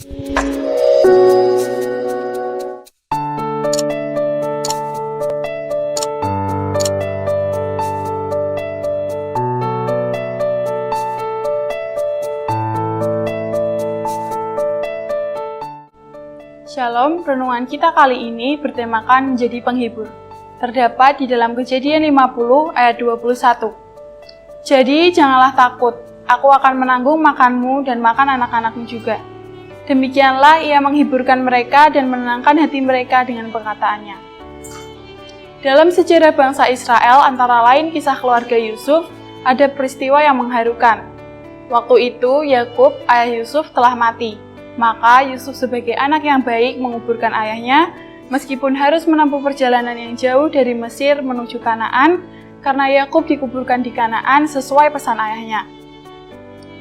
Shalom, renungan kita kali ini bertemakan menjadi penghibur. Terdapat di dalam Kejadian 50 ayat 21. Jadi janganlah takut, aku akan menanggung makanmu dan makan anak-anakmu juga. Demikianlah ia menghiburkan mereka dan menenangkan hati mereka dengan perkataannya. Dalam sejarah bangsa Israel, antara lain kisah keluarga Yusuf, ada peristiwa yang mengharukan. Waktu itu, Yakub, ayah Yusuf, telah mati. Maka Yusuf sebagai anak yang baik menguburkan ayahnya, meskipun harus menempuh perjalanan yang jauh dari Mesir menuju Kanaan, karena Yakub dikuburkan di Kanaan sesuai pesan ayahnya.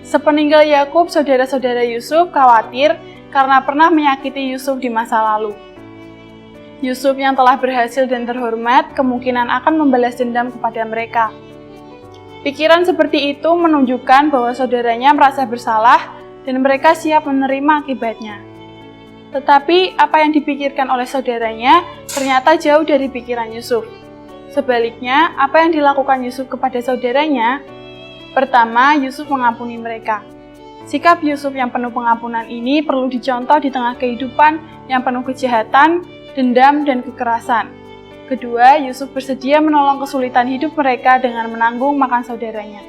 Sepeninggal Yakub, saudara-saudara Yusuf khawatir karena pernah menyakiti Yusuf di masa lalu. Yusuf yang telah berhasil dan terhormat kemungkinan akan membalas dendam kepada mereka. Pikiran seperti itu menunjukkan bahwa saudaranya merasa bersalah dan mereka siap menerima akibatnya. Tetapi apa yang dipikirkan oleh saudaranya ternyata jauh dari pikiran Yusuf. Sebaliknya, apa yang dilakukan Yusuf kepada saudaranya? Pertama, Yusuf mengampuni mereka. Sikap Yusuf yang penuh pengampunan ini perlu dicontoh di tengah kehidupan yang penuh kejahatan, dendam, dan kekerasan. Kedua, Yusuf bersedia menolong kesulitan hidup mereka dengan menanggung makan saudaranya.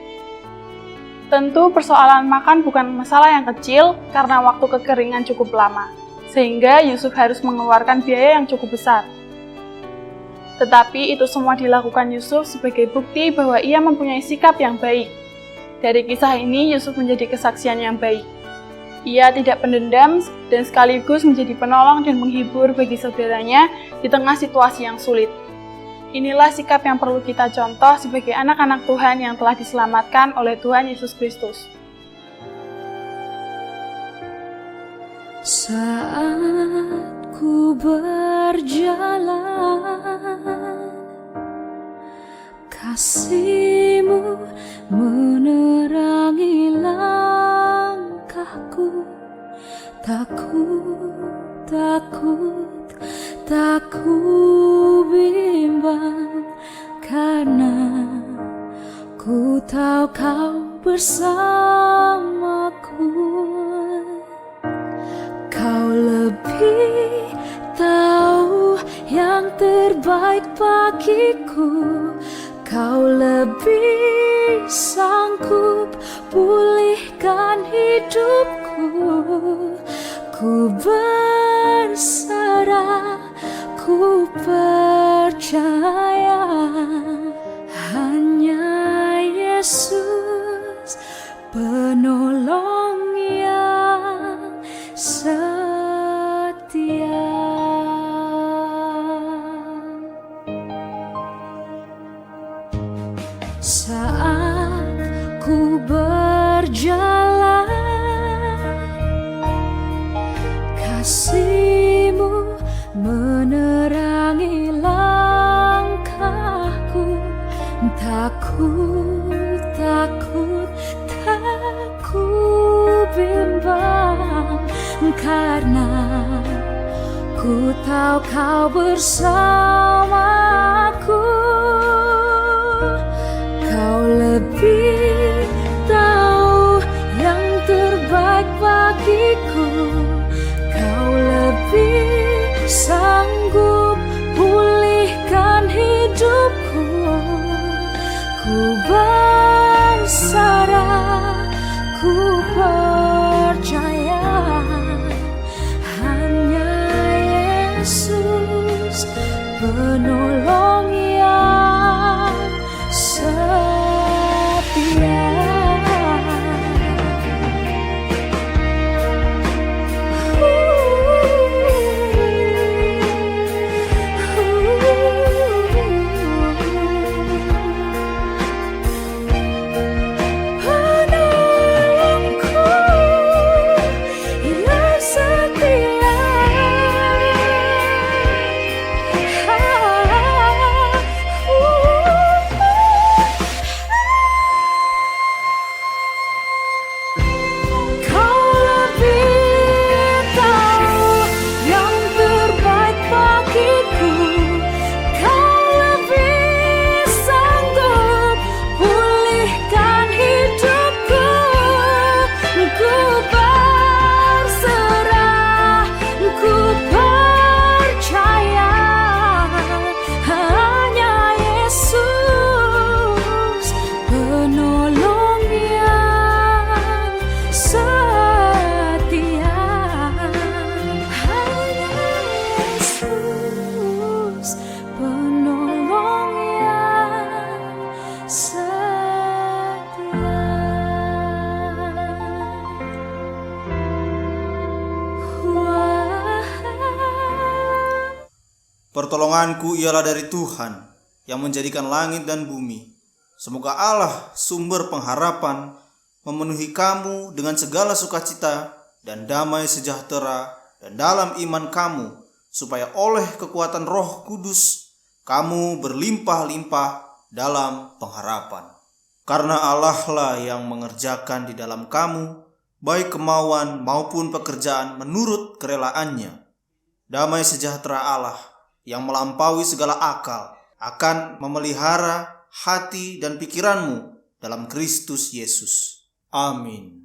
Tentu persoalan makan bukan masalah yang kecil karena waktu kekeringan cukup lama, sehingga Yusuf harus mengeluarkan biaya yang cukup besar. Tetapi itu semua dilakukan Yusuf sebagai bukti bahwa ia mempunyai sikap yang baik. Dari kisah ini, Yusuf menjadi kesaksian yang baik. Ia tidak pendendam dan sekaligus menjadi penolong dan menghibur bagi saudaranya di tengah situasi yang sulit. Inilah sikap yang perlu kita contoh sebagai anak-anak Tuhan yang telah diselamatkan oleh Tuhan Yesus Kristus. Saat ku berjalan, kasih-Mu menerangi langkahku. Tak ku bimbang, karena ku tahu Kau bersamaku. Kau lebih tahu yang terbaik bagiku. Kau lebih sanggup pulihkan hidupku. Ku berserah, ku percaya, hanya Yesus penolong yang setia. Saat ku berjalan, kasih-Mu menerangi langkahku. Tak ku bimbang, karena ku tahu Kau bersamaku. Kau lebih tahu yang terbaik bagiku. Kau lebih sanggup pulihkan hidupku. Ku berserah, ku percaya, hanya Yesus penolong yang Pertolonganku ialah dari Tuhan yang menjadikan langit dan bumi. Semoga Allah, sumber pengharapan, memenuhi kamu dengan segala sukacita dan damai sejahtera dan dalam iman kamu, supaya oleh kekuatan Roh Kudus kamu berlimpah-limpah dalam pengharapan. Karena Allah lah yang mengerjakan di dalam kamu baik kemauan maupun pekerjaan menurut kerelaannya. Damai sejahtera Allah yang melampaui segala akal akan memelihara hati dan pikiranmu dalam Kristus Yesus. Amin.